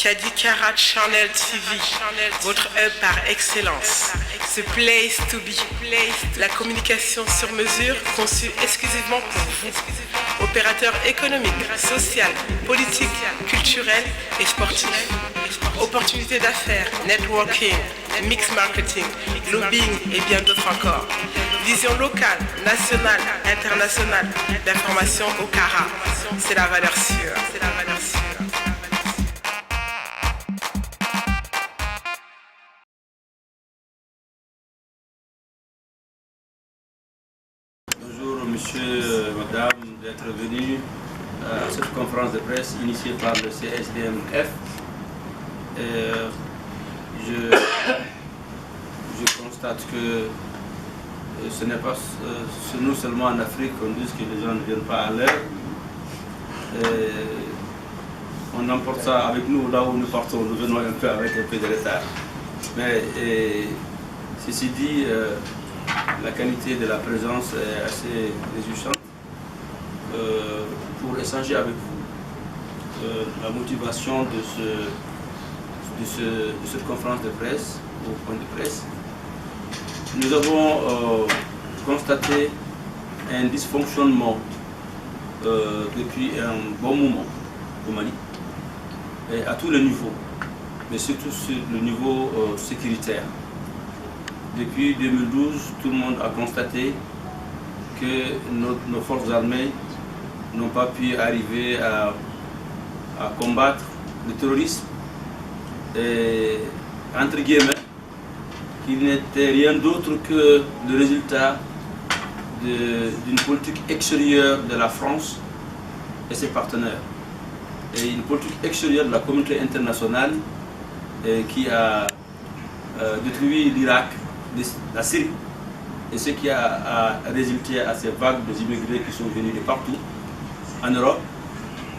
Kadi Karat Channel TV, votre hub par excellence. The place to be. La communication sur mesure conçue exclusivement pour vous. Opérateur économique, social, politique, culturel et sportif. Opportunités d'affaires, networking, mix marketing, lobbying et bien d'autres encore. Vision locale, nationale, internationale, d'information au Cara. C'est la valeur sûre. Bonjour monsieur, madame, d'être venu à cette conférence de presse initiée par le CSDMF. Je constate que ce n'est pas nous seulement en Afrique qu'on dit que les gens ne viennent pas à l'heure. On emporte ça avec nous là où nous partons, nous venons un peu avec un peu de retard. Mais ceci dit, la qualité de la présence est assez réjouissante pour échanger avec vous la motivation de cette conférence de presse, au point de presse. Nous avons constaté un dysfonctionnement depuis un bon moment au Mali, et à tous les niveaux, mais surtout sur le niveau sécuritaire. Depuis 2012, tout le monde a constaté que nos forces armées n'ont pas pu arriver à combattre le terrorisme, et, entre guillemets, qu'il n'était rien d'autre que le résultat d'une politique extérieure de la France et ses partenaires, et une politique extérieure de la communauté internationale qui a détruit l'Irak, la Syrie, et ce qui a résulté à ces vagues d'immigrés qui sont venus de partout en Europe.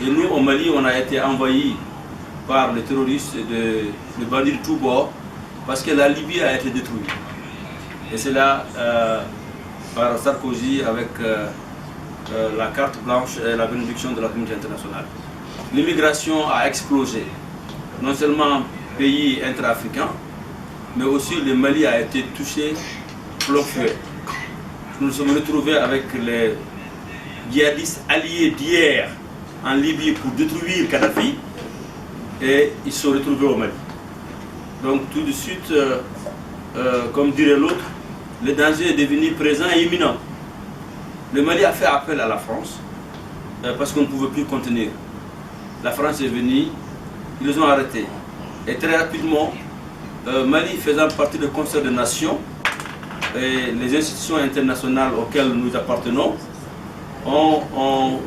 Et nous, au Mali, on a été envahis par les terroristes de bandits de tous bords, parce que la Libye a été détruite. Et c'est là, par Sarkozy, avec la carte blanche et la bénédiction de la communauté internationale. L'immigration a explosé, non seulement pays intra-africains, mais aussi le Mali a été touché plein fouet. Nous nous sommes retrouvés avec les djihadistes alliés d'hier en Libye pour détruire Kadhafi, et ils se sont retrouvés au Mali. Donc tout de suite, comme dirait l'autre, le danger est devenu présent et imminent. Le Mali a fait appel à la France parce qu'on ne pouvait plus contenir. La France est venue, ils les ont arrêtés. Et très rapidement, Mali faisant partie du Conseil des Nations, et les institutions internationales auxquelles nous appartenons ont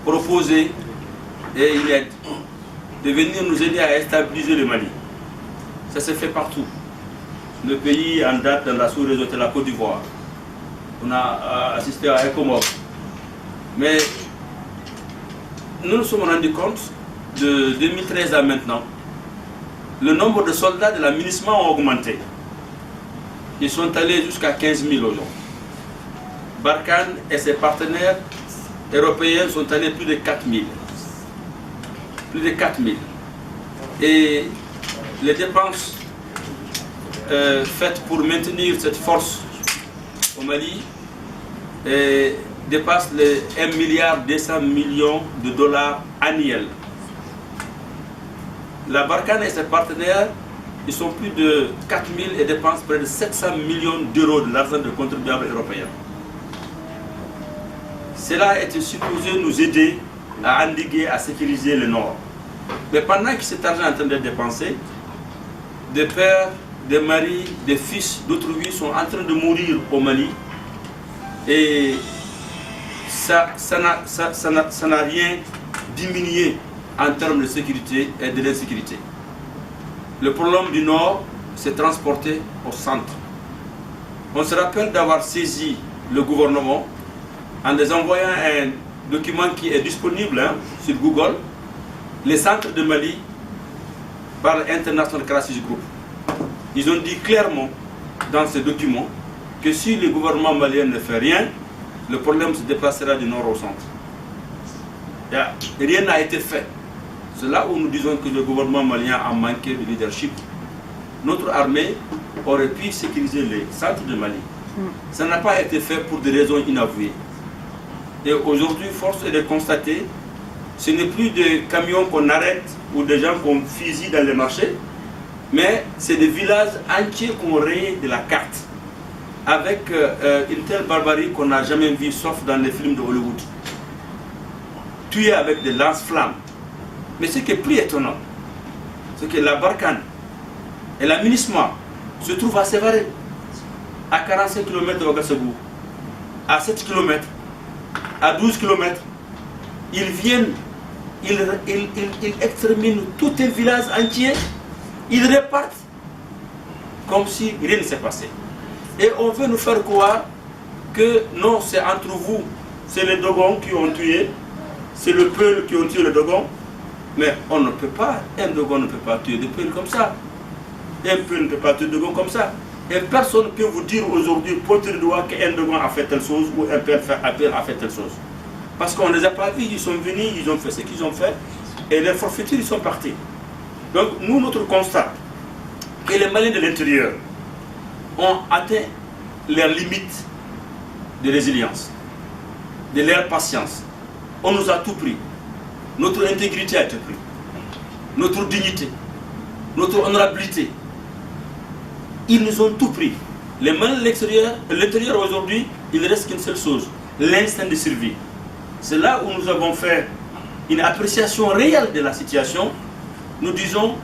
proposé et il est de venir nous aider à stabiliser le Mali. Ça s'est fait partout. Le pays en date dans la sous-région de la Côte d'Ivoire. On a assisté à ECOMOG. Mais nous nous sommes rendus compte de 2013 à maintenant, le nombre de soldats de la MINUSMA ont augmenté. Ils sont allés jusqu'à 15 000 aujourd'hui. Barkhane et ses partenaires européens sont allés plus de 4 000. Plus de 4 000. Et les dépenses faites pour maintenir cette force au Mali dépassent les 1,2 milliard de dollars annuels. La Barkhane et ses partenaires, ils sont plus de 4 000 et dépensent près de 700 millions d'euros de l'argent de contribuables européens. Cela était supposé nous aider à endiguer, à sécuriser le Nord. Mais pendant que cet argent est en train d'être dépensé, des pères, des maris, des fils d'autrui sont en train de mourir au Mali. Et ça n'a rien diminué en termes de sécurité et de l'insécurité. Le problème du Nord s'est transporté au centre. On se rappelle d'avoir saisi le gouvernement en les envoyant un document qui est disponible sur Google, les centres de Mali par l'International Crisis Group. Ils ont dit clairement dans ce document que si le gouvernement malien ne fait rien, le problème se déplacera du nord au centre. Rien n'a été fait. c'est là où nous disons que le gouvernement malien a manqué de leadership. Notre armée aurait pu sécuriser les centres de Mali. Ça n'a pas été fait pour des raisons inavouées. Et aujourd'hui, force est de constater, ce n'est plus des camions qu'on arrête ou des gens qu'on fusille dans les marchés, mais c'est des villages entiers qu'on raye de la carte, avec une telle barbarie qu'on n'a jamais vue, sauf dans les films de Hollywood. Tués avec des lance-flammes. Mais ce qui est plus étonnant, c'est que la Barkhane et la MINUSMA se trouvent à Sévaré, à 45 km de Ouagassogou, à 7 km, à 12 km. Ils viennent, ils exterminent tout un village entier, ils repartent comme si rien ne s'est passé. Et on veut nous faire croire que non, c'est entre vous, c'est les Dogons qui ont tué, c'est le Peul qui ont tué le Dogon. Mais on ne peut pas, un Dogon ne peut pas tuer des Peuls comme ça. Un Peul ne peut pas tuer des Dogons comme ça. Et personne ne peut vous dire aujourd'hui, pointer le doigt, qu'un Dogon a fait telle chose ou un Peul a fait telle chose. Parce qu'on ne les a pas vus, ils sont venus, ils ont fait ce qu'ils ont fait, et les forfaitures, ils sont partis. Donc nous, notre constat, que les Maliens de l'intérieur ont atteint leurs limites de résilience, de leur patience. On nous a tout pris. Notre intégrité a été prise, notre dignité, notre honorabilité. Ils nous ont tout pris. Les Maliens de l'intérieur aujourd'hui, il ne reste qu'une seule chose, l'instinct de survie. C'est là où nous avons fait une appréciation réelle de la situation. Nous disons,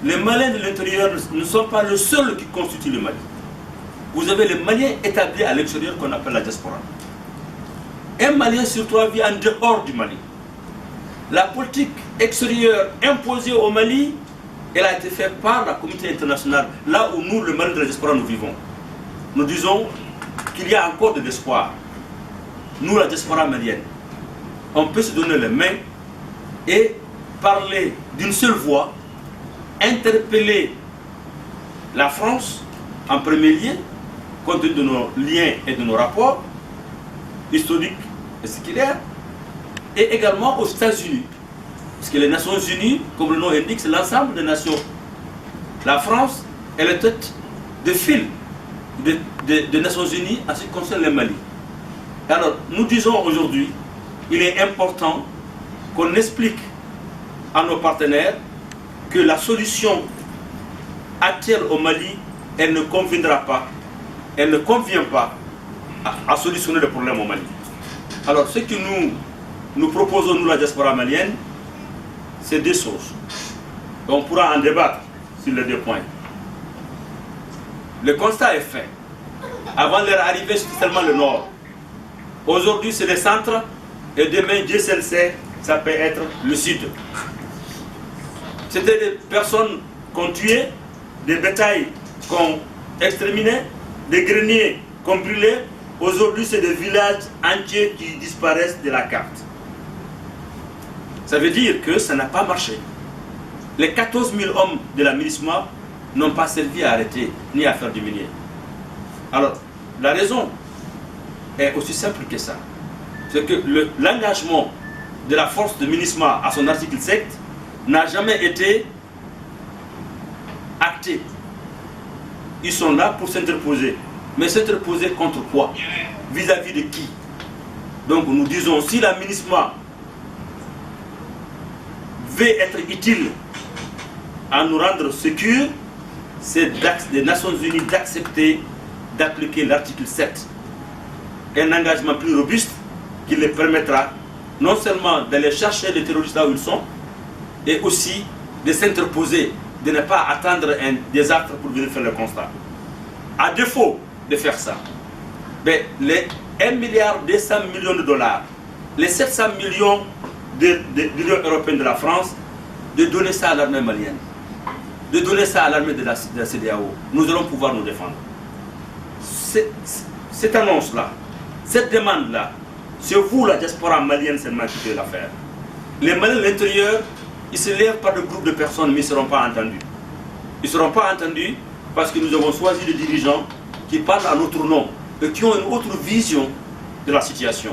les Maliens de l'intérieur ne sont pas le seul qui constitue le Mali. Vous avez les Maliens établis à l'extérieur qu'on appelle la diaspora. Un Malien sur trois vit en dehors du Mali. La politique extérieure imposée au Mali, elle a été faite par la communauté internationale, là où nous, le Mali de la diaspora, nous vivons. Nous disons qu'il y a encore de l'espoir. Nous, la diaspora malienne, on peut se donner les mains et parler d'une seule voix, interpeller la France en premier lieu, compte tenu de nos liens et de nos rapports historiques et séculaires, et également aux États-Unis. Parce que les Nations Unies, comme le nom indique, c'est l'ensemble des nations. La France est la tête de file des Nations Unies en ce qui concerne le Mali. Alors, nous disons aujourd'hui, il est important qu'on explique à nos partenaires que la solution actuelle au Mali, elle ne conviendra pas, elle ne convient pas à solutionner le problème au Mali. Alors, ce que nous proposons, nous, la diaspora malienne, c'est deux choses. On pourra en débattre sur les deux points. Le constat est fait. Avant leur arrivée, c'était seulement le nord. Aujourd'hui, c'est le centre, et demain, Dieu seul sait, ça peut être le sud. C'était des personnes qu'on tuait, des bétails qu'on exterminait, des greniers qu'on brûlait. Aujourd'hui, c'est des villages entiers qui disparaissent de la carte. Ça veut dire que ça n'a pas marché. Les 14 000 hommes de la MINUSMA n'ont pas servi à arrêter ni à faire diminuer. Alors, la raison est aussi simple que ça. C'est que l'engagement de la force de MINUSMA à son article 7 n'a jamais été acté. Ils sont là pour s'interposer. Mais s'interposer contre quoi? Vis-à-vis de qui? Donc nous disons, si la MINUSMA veut être utile à nous rendre sécures, c'est des Nations Unies d'accepter d'appliquer l'article 7. Un engagement plus robuste qui les permettra non seulement d'aller chercher les terroristes là où ils sont, et aussi de s'interposer, de ne pas attendre un désastre pour venir faire le constat. À défaut de faire ça, mais les 1,2 milliard de dollars, les 700 millions de l'Union européenne de la France, de donner ça à l'armée malienne, de donner ça à l'armée de la CEDEAO, nous allons pouvoir nous défendre. Cette annonce-là, cette demande-là, c'est vous, la diaspora malienne, seulement qui pouvez la faire. Les Maliens de l'intérieur, ils se lèvent par de groupes de personnes, mais ils ne seront pas entendus. Ils ne seront pas entendus parce que nous avons choisi des dirigeants qui parlent à notre nom et qui ont une autre vision de la situation,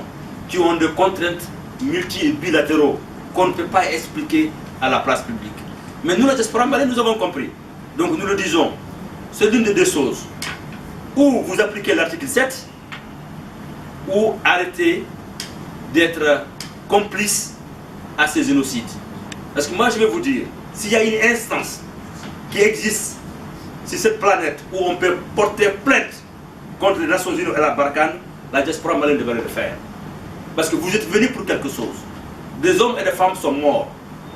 qui ont des contraintes multi et bilatéraux qu'on ne peut pas expliquer à la place publique. Mais nous, la diaspora malienne, nous avons compris. Donc nous le disons, c'est l'une des deux choses. Ou vous appliquez l'article 7, ou arrêtez d'être complice à ces génocides. Parce que moi, je vais vous dire, s'il y a une instance qui existe sur cette planète où on peut porter plainte contre les Nations Unies et la Barkhane, la diaspora malienne devrait le faire. Parce que vous êtes venus pour quelque chose. Des hommes et des femmes sont morts.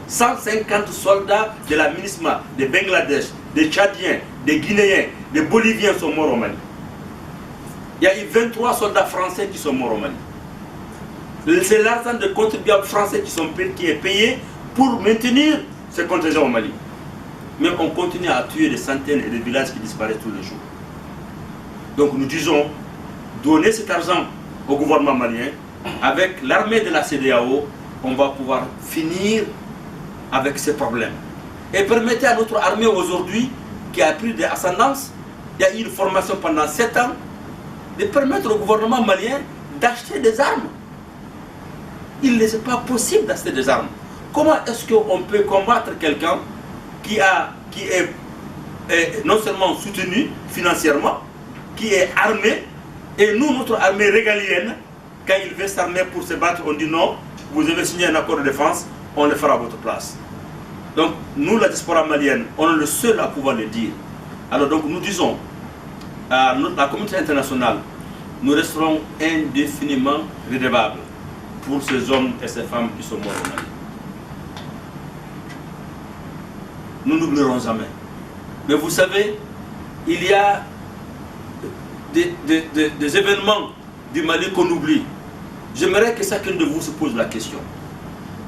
150 soldats de la MINUSMA, des Bangladesh, des Tchadiens, des Guinéens, des Boliviens sont morts au Mali. Il y a eu 23 soldats français qui sont morts au Mali. C'est l'argent de contribuables français qui est payé pour maintenir ce contingent au Mali. Mais on continue à tuer des centaines et des villages qui disparaissent tous les jours. Donc nous disons, donner cet argent au gouvernement malien, avec l'armée de la CEDEAO, on va pouvoir finir avec ces problèmes. Et permettez à notre armée aujourd'hui, qui a pris des ascendances, il y a eu une formation pendant 7 ans, de permettre au gouvernement malien d'acheter des armes. Il n'est pas possible d'acheter des armes. Comment est-ce qu'on peut combattre quelqu'un qui est non seulement soutenu financièrement, qui est armé, et nous, notre armée régalienne, quand il veut s'armer pour se battre, on dit non, vous avez signé un accord de défense, on le fera à votre place. Donc, nous, la diaspora malienne, on est le seul à pouvoir le dire. Alors, donc, nous disons, à la communauté internationale, nous resterons indéfiniment redevables pour ces hommes et ces femmes qui sont morts au Mali. Nous n'oublierons jamais. Mais vous savez, il y a des événements du Mali qu'on oublie. J'aimerais que chacun de vous se pose la question.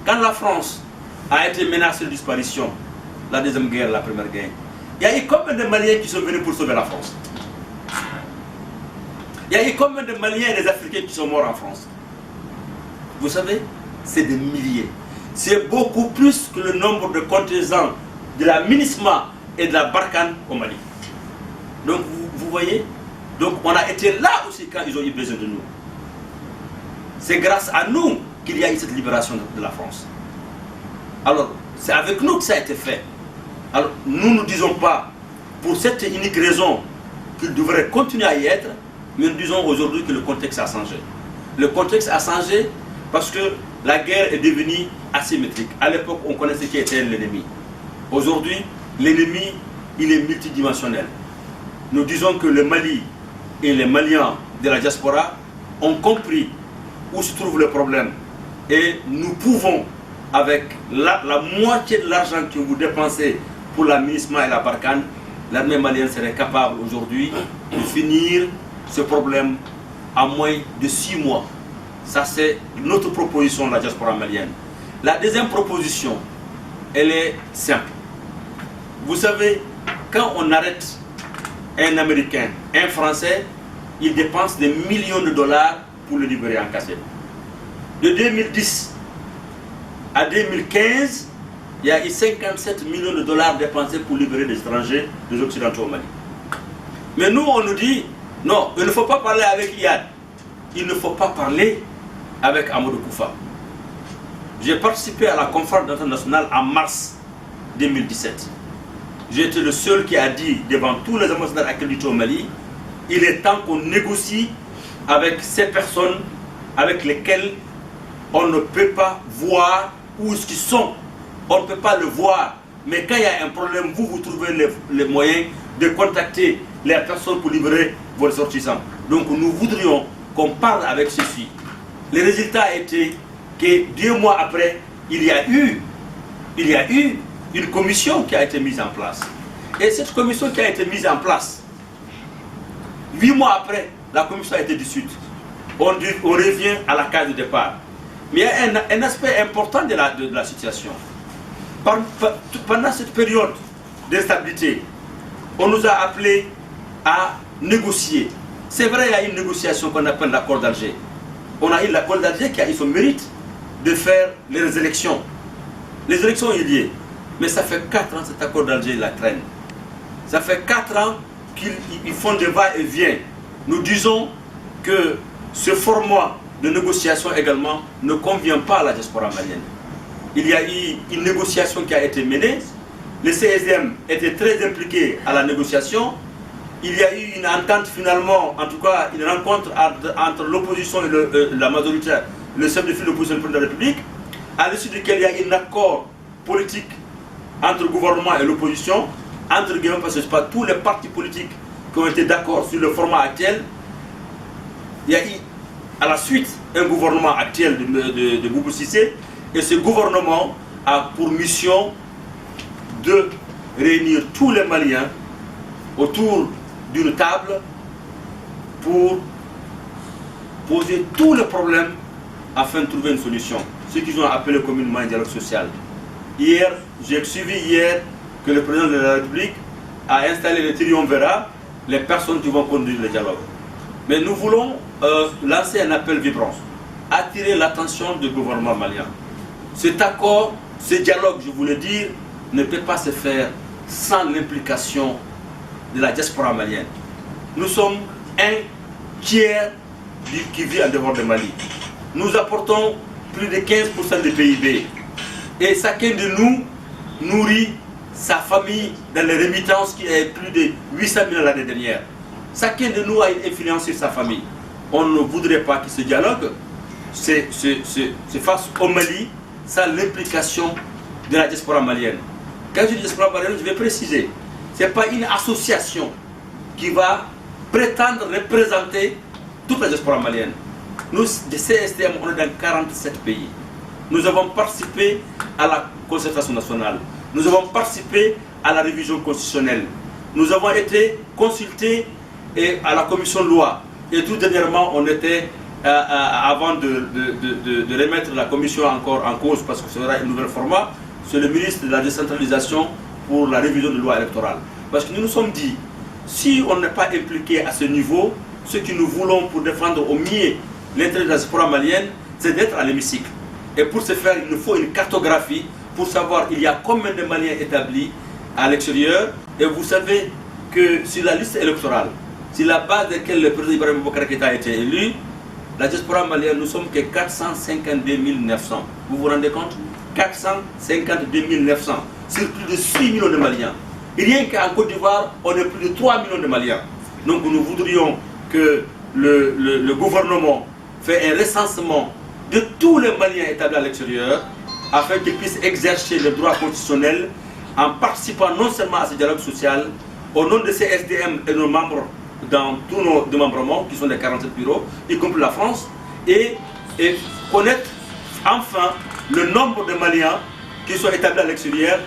Quand la France a été menacée de disparition, la deuxième guerre, la première guerre, il y a eu combien de Maliens qui sont venus pour sauver la France? Il y a eu combien de Maliens et des Africains qui sont morts en France? Vous savez, c'est des milliers. C'est beaucoup plus que le nombre de contingents de la MINUSMA et de la Barkhane au Mali. Donc vous voyez, donc on a été là aussi quand ils ont eu besoin de nous. C'est grâce à nous qu'il y a eu cette libération de la France. Alors, c'est avec nous que ça a été fait. Alors, nous ne disons pas, pour cette unique raison, qu'il devrait continuer à y être, mais nous disons aujourd'hui que le contexte a changé. Le contexte a changé parce que la guerre est devenue asymétrique. À l'époque, on connaissait qui était l'ennemi. Aujourd'hui, l'ennemi, il est multidimensionnel. Nous disons que le Mali et les Maliens de la diaspora ont compris où se trouve le problème. Et nous pouvons, avec la moitié de l'argent que vous dépensez pour la MINUSMA et la Barkhane, l'armée malienne serait capable aujourd'hui de finir ce problème en moins de 6 mois. Ça, c'est notre proposition de la diaspora malienne. La deuxième proposition, elle est simple. Vous savez, quand on arrête un Américain, un Français, il dépense des millions de dollars pour le libérer en cachette. De 2010 à 2015, il y a eu 57 millions de dollars dépensés pour libérer des étrangers, des Occidentaux au Mali. Mais nous, on nous dit, non, il ne faut pas parler avec Iyad. Il ne faut pas parler avec Amadou Koufa. J'ai participé à la conférence internationale en mars 2017. J'ai été le seul qui a dit devant tous les ambassadeurs accrédités au Mali, il est temps qu'on négocie avec ces personnes avec lesquelles on ne peut pas voir où ils sont. On ne peut pas le voir. Mais quand il y a un problème, vous trouvez les moyens de contacter les personnes pour libérer vos ressortissants. Donc nous voudrions qu'on parle avec ceux-ci. Le résultat a été que 2 mois après, il y a eu une commission qui a été mise en place. Et cette commission qui a été mise en place, 8 mois après, la commission a été dissoute. On revient à la case de départ. Mais il y a un aspect important de la situation. Pendant cette période d'instabilité, on nous a appelés à négocier. C'est vrai, il y a une négociation qu'on appelle l'accord d'Alger. On a eu l'accord d'Alger qui a eu son mérite de faire les élections. Les élections, il y est. Mais ça fait 4 ans cet accord d'Alger la traîne. Ça fait 4 ans qu'ils font des va-et-vient. Nous disons que ce format de négociation également ne convient pas à la diaspora malienne. il y a eu une négociation qui a été menée. Le CSDM était très impliqué à la négociation. Il y a eu une entente finalement, en tout cas une rencontre entre l'opposition et la majorité, le chef de file de l'opposition et le président de la République, à l'issue duquel il y a eu un accord politique entre le gouvernement et l'opposition, entre guillemets, parce que ce n'est pas tous les partis politiques qui ont été d'accord sur le format actuel. Il y a eu à la suite un gouvernement actuel de Boubou Cissé, et ce gouvernement a pour mission de réunir tous les Maliens autour d'une table pour poser tous les problèmes afin de trouver une solution. Ce qu'ils ont appelé communément un dialogue social. Hier, j'ai suivi que le président de la République a installé le triumvirat, les personnes qui vont conduire le dialogue. Mais nous voulons lancer un appel vibrant, attirer l'attention du gouvernement malien. Cet accord, ce dialogue, je voulais dire, ne peut pas se faire sans l'implication de la diaspora malienne. Nous sommes un tiers qui vit en dehors de Mali. Nous apportons plus de 15% du PIB. Et chacun de nous nourrit sa famille dans les remittances qui est plus de 800 000 l'année dernière. Chacun de nous a une influence sur sa famille. On ne voudrait pas que ce dialogue se fasse au Mali sans l'implication de la diaspora malienne. Quand je dis diaspora malienne, je vais préciser, ce n'est pas une association qui va prétendre représenter toute la diaspora malienne. Nous, de CSDM, on est dans 47 pays. Nous avons participé à la concertation nationale. Nous avons participé à la révision constitutionnelle. Nous avons été consultés à la commission de loi. Et tout dernièrement, on était, avant de remettre la commission encore en cause, parce que ce sera un nouvel format, c'est le ministre de la décentralisation pour la révision de loi électorale. Parce que nous nous sommes dit, si on n'est pas impliqué à ce niveau, ce que nous voulons pour défendre au mieux l'intérêt de la diaspora malienne, c'est d'être à l'hémicycle. Et pour ce faire, il nous faut une cartographie pour savoir il y a combien de Maliens établis à l'extérieur. Et vous savez que sur la liste électorale, sur la base de laquelle le président Ibrahim Boubacar Keïta a été élu, la diaspora malienne, nous sommes que 452 900. Vous vous rendez compte? 452 900 sur plus de 6 millions de Maliens. Et rien qu'en Côte d'Ivoire, on est plus de 3 millions de Maliens. Donc nous voudrions que le gouvernement fait un recensement de tous les Maliens établis à l'extérieur afin qu'ils puissent exercer le droit constitutionnel en participant non seulement à ce dialogue social, au nom de ces SDM et nos membres dans tous nos démembrements, qui sont les 47 bureaux, y compris la France, et connaître enfin le nombre de Maliens qui sont établis à l'extérieur,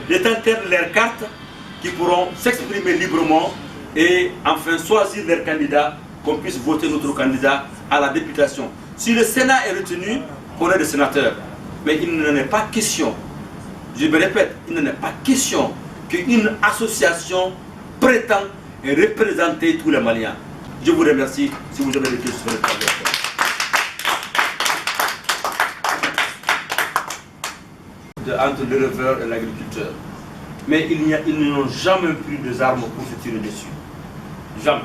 détenir leurs cartes, qui pourront s'exprimer librement et enfin choisir leurs candidats, qu'on puisse voter notre candidat à la députation. Si le Sénat est retenu, on est des sénateurs. Mais il n'en est pas question, je me répète, il n'en est pas question qu'une association prétende représenter tous les Maliens. Je vous remercie si vous avez des questions sur le travail. Entre l'éleveur et l'agriculteur. Mais ils n'ont jamais pris des armes pour se tirer dessus. Jamais.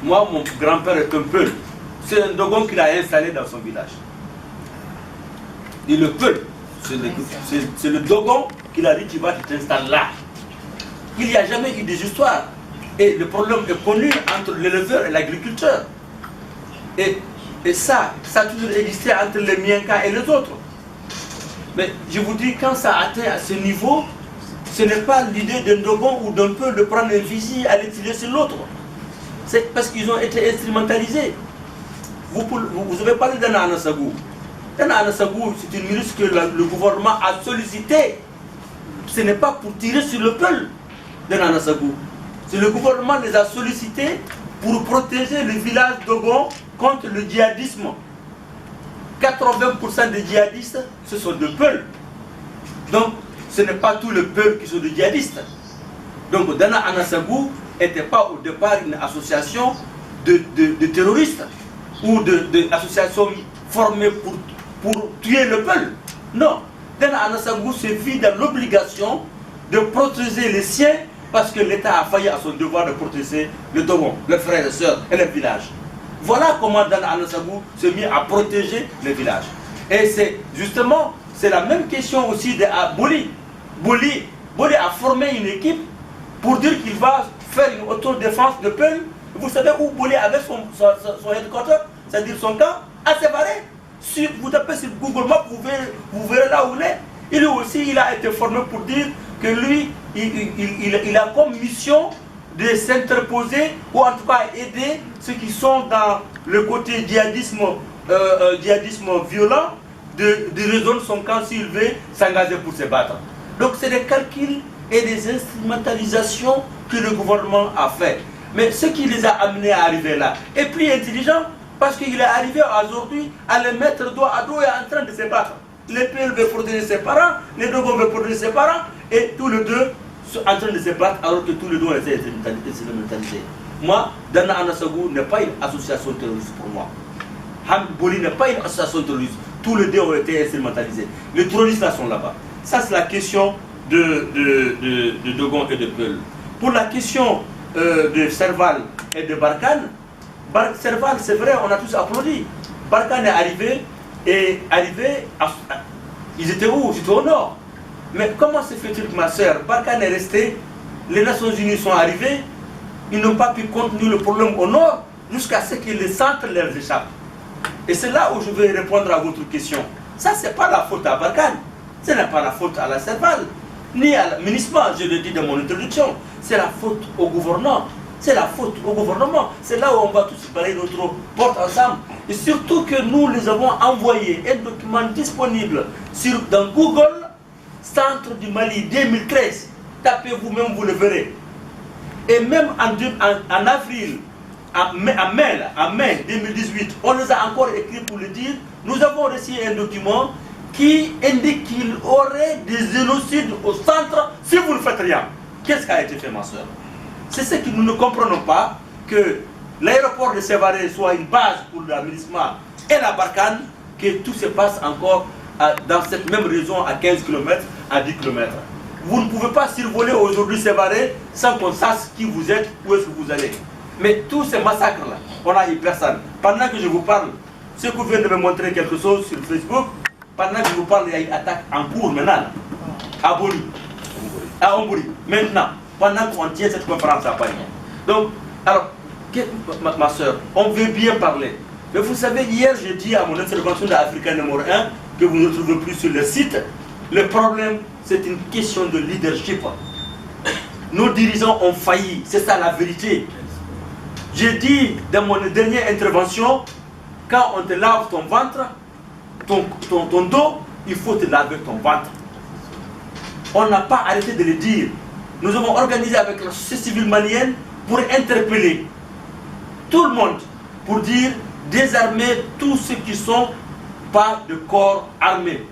Moi, mon grand-père est un Peul. C'est un Dogon qu'il a installé dans son village. Et le Peul, c'est le Dogon qu'il a dit tu vas t'installer là. Il n'y a jamais eu des histoires. Et le problème est connu entre l'éleveur et l'agriculteur. Et ça a toujours existé entre les Mienka et les autres. Mais je vous dis, quand ça atteint à ce niveau, ce n'est pas l'idée d'un Dogon ou d'un Peul de prendre un fusil et aller tirer sur l'autre. C'est parce qu'ils ont été instrumentalisés. Vous avez parlé d'Anna Anassagou. Anna Anassagou, c'est une ministre que le gouvernement a sollicité. Ce n'est pas pour tirer sur le Peul d'Anna Anassagou. C'est le gouvernement les a sollicités pour protéger le village Dogon contre le djihadisme. 80% des djihadistes, ce sont des Peuls. Donc, ce n'est pas tous les Peuls qui sont des djihadistes. Donc, Dana Anassagou n'était pas au départ une association de terroristes ou d'association formée pour tuer le Peul. Non, Dana Anassagou se vit dans l'obligation de protéger les siens parce que l'État a failli à son devoir de protéger le Dogon, les frères et sœurs et les villages. Voilà comment Dana Anassagou s'est mis à protéger les villages. Et c'est justement c'est la même question aussi de Boli. Boli a formé une équipe pour dire qu'il va faire une autodéfense de Peul. Vous savez où Boli avait son headquarter, c'est-à-dire son camp, à Sévaré. Si vous tapez sur Google Maps, vous verrez là où il est. Il aussi, il a été formé pour dire que lui, il a comme mission de s'interposer ou en tout cas aider ceux qui sont dans le côté djihadisme violent de résoudre son camp s'il veut s'engager pour se battre. Donc c'est des calculs et des instrumentalisations que le gouvernement a fait. Mais ce qui les a amenés à arriver là est plus intelligent parce qu'il est arrivé aujourd'hui à les mettre dos à dos et en train de se battre. Les PL veulent protéger ses parents, les Dogon veulent protéger ses parents et tous les deux sont en train de se battre alors que tous les deux ont été instrumentalisés. Moi, Dana Anasagou n'est pas une association terroriste pour moi. Ham Boli n'est pas une association terroriste. Tous les deux ont été instrumentalisés. Les terroristes là sont là-bas. Ça c'est la question de Dogon et de Peul. Pour la question de Serval et de Barkhane, Serval c'est vrai, on a tous applaudi. Barkhane est arrivé ils étaient où? Ils étaient au nord. Mais comment se fait-il que ma soeur, Barkhane est resté, les Nations Unies sont arrivés, ils n'ont pas pu contenir le problème au nord jusqu'à ce que les centres leur échappent. Et c'est là où je vais répondre à votre question. Ça, ce n'est pas la faute à Barkhane, ce n'est pas la faute à la Serval, ni à l'administration, je le dis dans mon introduction. C'est la faute au gouvernement. C'est la faute au gouvernement. C'est là où on va tous parler notre porte ensemble. Et surtout que nous les avons envoyé un document disponible dans Google, Centre du Mali 2013. Tapez vous-même, vous le verrez. Et même en avril, en mai 2018, on les a encore écrit pour le dire. Nous avons reçu un document qui indique qu'il y aurait des génocides au centre si vous ne faites rien. Qu'est-ce qui a été fait, ma soeur? C'est ce que nous ne comprenons pas, que l'aéroport de Sévaré soit une base pour l'administration et la Barkhane, que tout se passe encore dans cette même région à 15 km, à 10 km. Vous ne pouvez pas survoler aujourd'hui Sévaré sans qu'on sache qui vous êtes, où est-ce que vous allez. Mais tous ces massacres-là, on a eu personne. Pendant que je vous parle, ce que vous venez de me montrer quelque chose sur Facebook, pendant que je vous parle, il y a une attaque en cours maintenant, à Boli, à Ombouri. Maintenant, pendant qu'on tient cette conférence à Paris. Donc, alors, ma soeur, on veut bien parler. Mais vous savez, hier, j'ai dit à mon intervention d'Africa numéro 1 que vous ne trouvez plus sur le site. Le problème, c'est une question de leadership. Nos dirigeants ont failli, c'est ça la vérité. J'ai dit dans mon dernière intervention, quand on te lave ton ventre, ton dos, il faut te laver ton ventre. On n'a pas arrêté de le dire. Nous avons organisé avec la société civile malienne pour interpeller tout le monde, pour dire désarmer tous ceux qui ne sont pas de corps armé.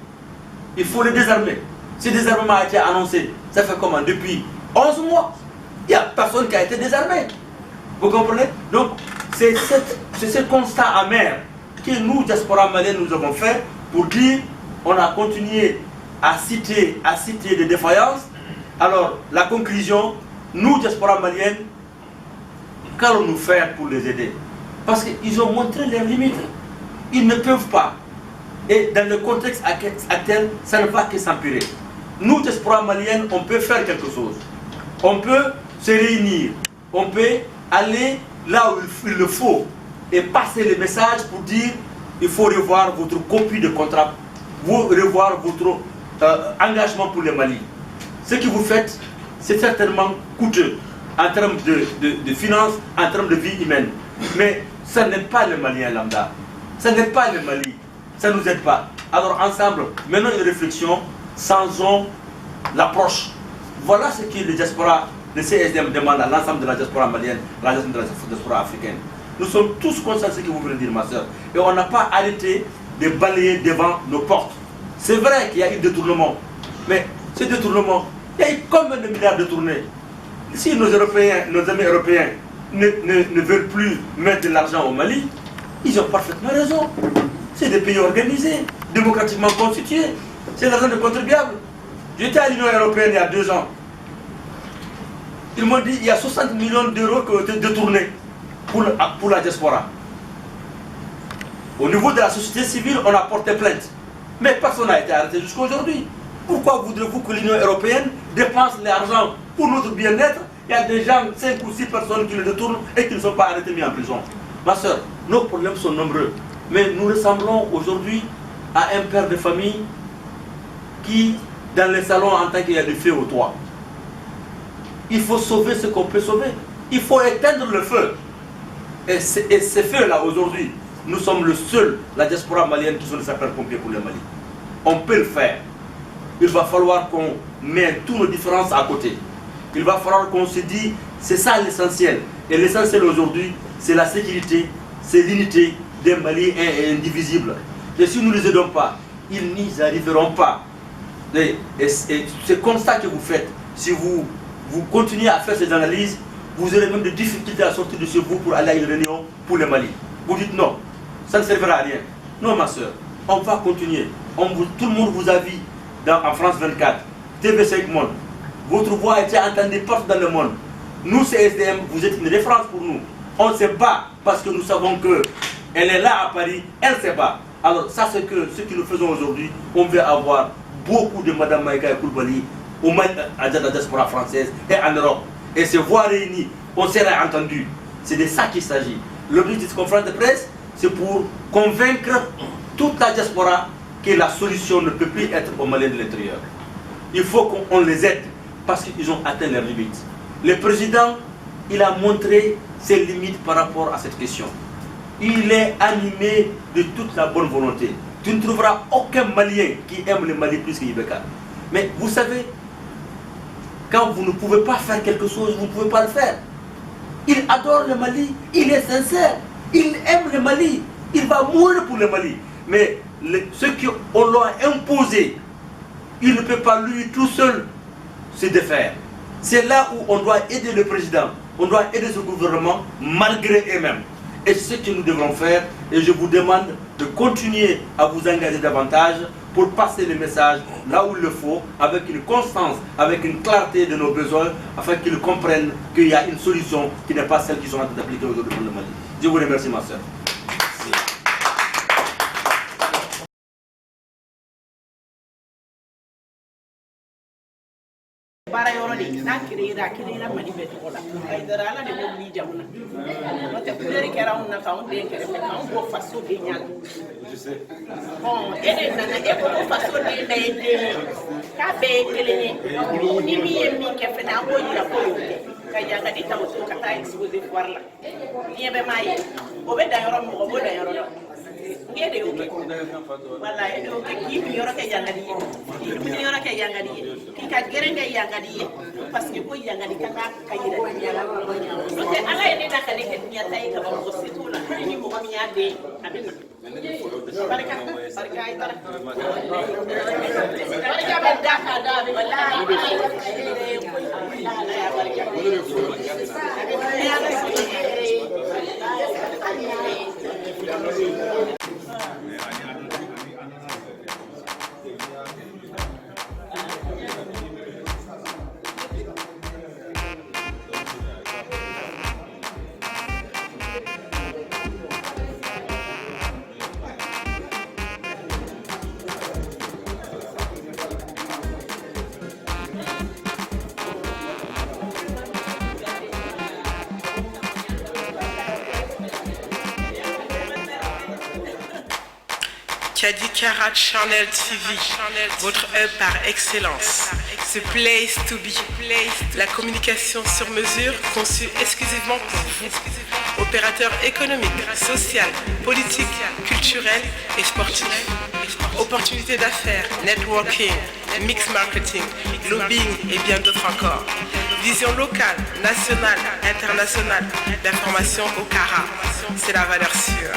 Il faut les désarmer. Ce désarmement a été annoncé, ça fait comment? Depuis 11 mois. Il n'y a personne qui a été désarmé. Vous comprenez? Donc, c'est ce constat amer que nous, diaspora malienne, nous avons fait pour dire on a continué à citer des défaillances. Alors, la conclusion, nous, diaspora malienne, qu'allons-nous faire pour les aider? Parce qu'ils ont montré leurs limites. Ils ne peuvent pas. Et dans le contexte actuel, ça ne va que s'empirer. Nous, diaspora malienne, on peut faire quelque chose. On peut se réunir. On peut aller là où il le faut et passer les messages pour dire il faut revoir votre copie de contrat, vous revoir votre engagement pour le Mali. Ce que vous faites, c'est certainement coûteux en termes de finances, en termes de vie humaine. Mais ce n'est pas le Malien lambda. Ce n'est pas le Mali. Ça ne nous aide pas. Alors ensemble, menons une réflexion, changeons l'approche. Voilà ce que le diaspora, le CSDM demande à l'ensemble de la diaspora malienne, à l'ensemble de la diaspora africaine. Nous sommes tous conscients de ce que vous venez de dire, ma soeur. Et on n'a pas arrêté de balayer devant nos portes. C'est vrai qu'il y a eu des détournements. Mais ces détournements, il y a eu combien de milliards de détournés? Si nos amis européens ne veulent plus mettre de l'argent au Mali, ils ont parfaitement raison. C'est des pays organisés, démocratiquement constitués. C'est l'argent des contribuables. J'étais à l'Union européenne il y a 2 ans. Ils m'ont dit qu'il y a 60 millions d'euros qui ont été détournés pour la diaspora. Au niveau de la société civile, on a porté plainte. Mais personne n'a été arrêté jusqu'à aujourd'hui. Pourquoi voudrez-vous que l'Union européenne dépense l'argent pour notre bien-être? Il y a des gens, 5 ou 6 personnes qui le détournent et qui ne sont pas arrêtés mis en prison. Ma soeur, nos problèmes sont nombreux. Mais nous ressemblons aujourd'hui à un père de famille qui, dans les salons, entend qu'il y a des feux au toit. Il faut sauver ce qu'on peut sauver. Il faut éteindre le feu. Et ces feux-là, aujourd'hui, nous sommes le seul, la diaspora malienne, qui sont des sapeurs-pompiers pour le Mali. On peut le faire. Il va falloir qu'on mette toutes nos différences à côté. Il va falloir qu'on se dise, c'est ça l'essentiel. Et l'essentiel aujourd'hui, c'est la sécurité, c'est l'unité des Maliens indivisibles. Et si nous ne les aidons pas, ils n'y arriveront pas. Et c'est comme ça que vous faites. Si vous continuez à faire ces analyses, vous aurez même des difficultés à sortir de chez vous pour aller à une réunion pour le Mali. Vous dites non, ça ne servira à rien. Non, ma soeur, on va continuer. Tout le monde vous a vu en France 24, TV5 Monde. Votre voix a été entendue partout dans le monde. Nous, CSDM, vous êtes une référence pour nous. On ne sait pas parce que nous savons qu'elle est là à Paris, elle ne sait pas. Alors ça, c'est ce que nous faisons aujourd'hui. On veut avoir beaucoup de Mme Maïga Koulibaly au moins à la diaspora française et en Europe. Et ces voix réunies, on sera entendu. C'est de ça qu'il s'agit. L'objectif de cette conférence de presse, c'est pour convaincre toute la diaspora que la solution ne peut plus être aux Maliens de l'intérieur. Il faut qu'on les aide parce qu'ils ont atteint leurs limites. Le président, il a montré ses limites par rapport à cette question. Il est animé de toute la bonne volonté. Tu ne trouveras aucun Malien qui aime le Mali plus que Ibeka. Mais vous savez, quand vous ne pouvez pas faire quelque chose, vous ne pouvez pas le faire. Il adore le Mali, il est sincère, il aime le Mali, il va mourir pour le Mali. Mais ce qu'on l'a imposé, il ne peut pas lui tout seul se défaire. C'est là où on doit aider le président, on doit aider ce gouvernement malgré eux-mêmes. Et c'est ce que nous devons faire. Et je vous demande de continuer à vous engager davantage pour passer le message là où il le faut, avec une constance, avec une clarté de nos besoins, afin qu'ils comprennent qu'il y a une solution qui n'est pas celle qu'ils sont en train d'appliquer aujourd'hui pour le Mali. Je vous remercie, ma soeur. bara yoro de na kirira mali be to la ay dara la de mo li jamna no te pleri kera on na ka on de kere pe ka on bo faso de nyal bon ene na na e ko faso de de ka be kelene ni mi e mi ke fe na ko ya ko ka ya ga di taw to ka ta expose war la ni be mai o be da yoro mo o da yoro do ngede o wala e do ke ki mi yoro ke jangadi ni yoro ke jangadi ki ka gerenge jangadi parce que ko jangadi kaka kayira nyala do te ala ene da kale ke nya tay ka ba ko situla ni mo mi ade abina baraka ay baraka be da ka da wala Kadi Karat Channel TV, votre hub par excellence. The place to be. La communication sur mesure conçue exclusivement pour vous. Opérateur économique, social, politique, culturel et sportif. Opportunités d'affaires, networking, mix marketing, lobbying et bien d'autres encore. Vision locale, nationale, internationale, d'information au Cara. C'est la valeur sûre.